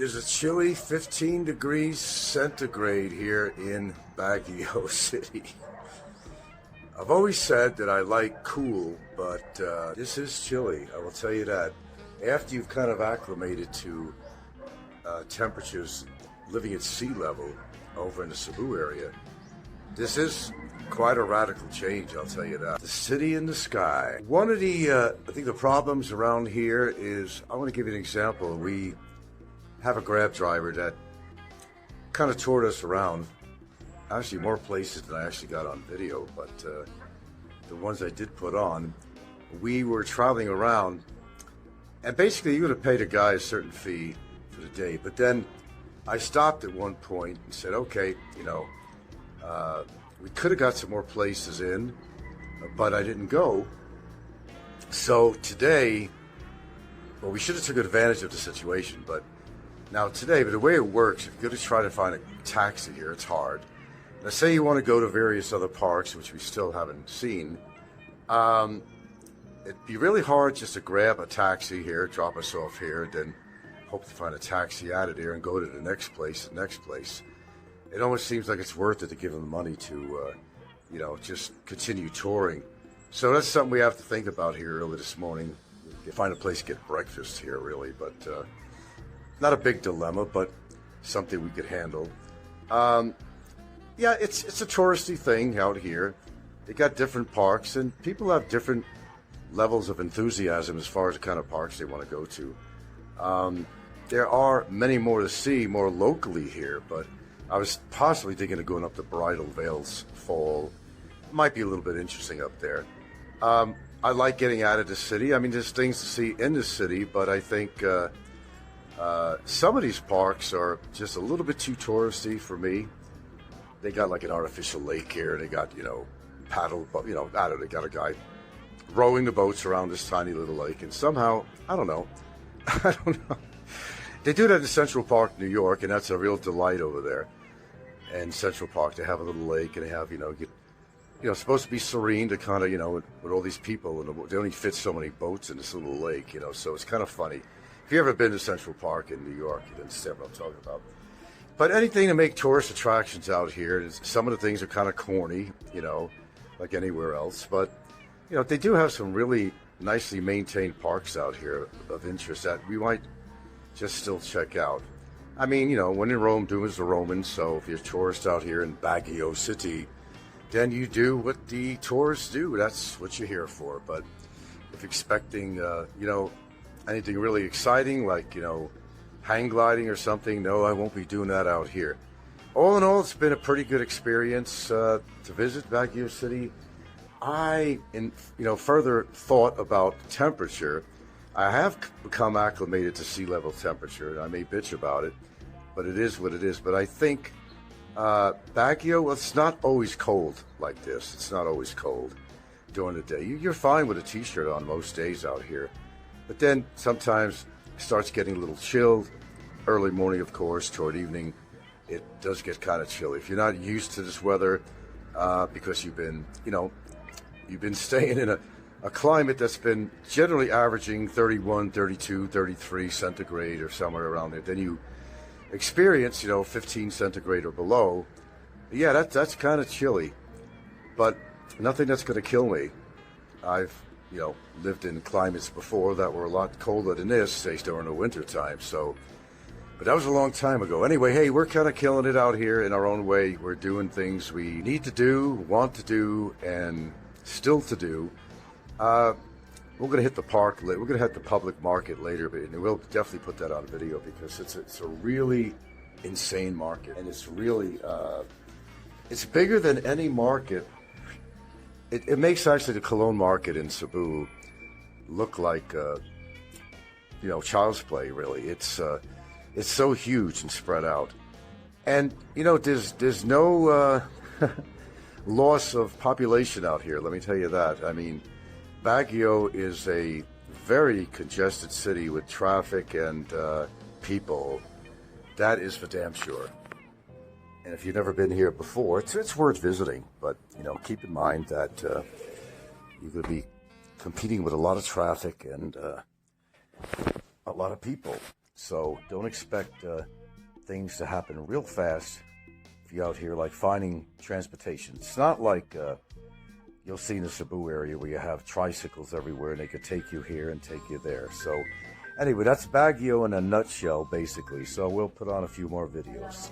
It is a chilly 15 degrees centigrade here in Battaglia City. I've always said that I like cool, but this is chilly, I will tell you that. After you've kind of acclimated to temperatures living at sea level over in the Cebu area, this is quite a radical change, I'll tell you that. The city in the sky. One of the, I think the problems around here is, I want to give you an example. We have a Grab driver that kind of toured us around, actually more places than I actually got on video, but the ones I did put on, we were traveling around, and basically you would have paid a guy a certain fee for the day, but then I stopped at one point and said, okay, you know, we could have got some more places in, but I didn't go. So today, well, we should have took advantage of the situation, but now today, but the way it works, if you're going to try to find a taxi here, it's hard. Now say you want to go to various other parks, which we still haven't seen, it'd be really hard just to grab a taxi here, drop us off here, then hope to find a taxi out of there and go to the next place, It almost seems like it's worth it to give them the money to, you know, just continue touring. So that's something we have to think about here early this morning. Find a place to get breakfast here, really, but not a big dilemma, but something we could handle. Yeah, it's a touristy thing out here. They got different parks, and people have different levels of enthusiasm as far as the kind of parks they want to go to. There are many more to see, more locally here, but I was possibly thinking of going up to Bridal Veil's Fall. It might be a little bit interesting up there. I like getting out of the city. I mean, there's things to see in the city, but I think some of these parks are just a little bit too touristy for me. They got like an artificial lake here. They got, you know, paddle, you know, I don't know, they got a guy rowing the boats around this tiny little lake. And somehow, I don't know. They do that in Central Park, New York, and that's a real delight over there. And Central Park, they have a little lake, and they have, you know, supposed to be serene to kind of, you know, with all these people, and they only fit so many boats in this little lake, you know, so it's kind of funny. If you've ever been to Central Park in New York, you understand what I'm talking about. But anything to make tourist attractions out here, some of the things are kind of corny, you know, like anywhere else. But, you know, they do have some really nicely maintained parks out here of interest that we might just still check out. I mean, you know, when in Rome, do as the Romans. So if you're a tourist out here in Battaglia City, then you do what the tourists do. That's what you're here for. But if expecting, you know, anything really exciting, like, you know, hang gliding or something, no, I won't be doing that out here. All in all, it's been a pretty good experience to visit Battaglia City. You know, further thought about temperature, I have become acclimated to sea level temperature, and I may bitch about it, but it is what it is. But I think Baguio, well, it's not always cold like this. It's not always cold during the day. You're fine with a t-shirt on most days out here. But then sometimes it starts getting a little chilled. Early morning, of course, toward evening, it does get kind of chilly. If you're not used to this weather, because you've been, you know, you've been staying in a climate that's been generally averaging 31, 32, 33 centigrade or somewhere around there, then you experience, you know, 15 centigrade or below. Yeah, that's kind of chilly, but nothing that's going to kill me. I've, you know, lived in climates before that were a lot colder than this, say during the winter time. So, but that was a long time ago. Anyway, hey, we're kind of killing it out here in our own way. We're doing things we need to do, want to do, and still to do. We're going to hit the park. We're going to hit the public market later, but we'll definitely put that on video because it's a really insane market, and it's really it's bigger than any market. It makes actually the Cologne market in Cebu look like you know, child's play. Really, it's so huge and spread out, and you know, there's no loss of population out here. Let me tell you that. I mean, Baguio is a very congested city with traffic and people. That is for damn sure. And if you've never been here before, it's worth visiting. But, you know, keep in mind that you're going to be competing with a lot of traffic and a lot of people. So don't expect things to happen real fast if you're out here, like finding transportation. It's not like you'll see in the Cebu area where you have tricycles everywhere and they could take you here and take you there. So anyway, that's Baguio in a nutshell, basically. So we'll put on a few more videos.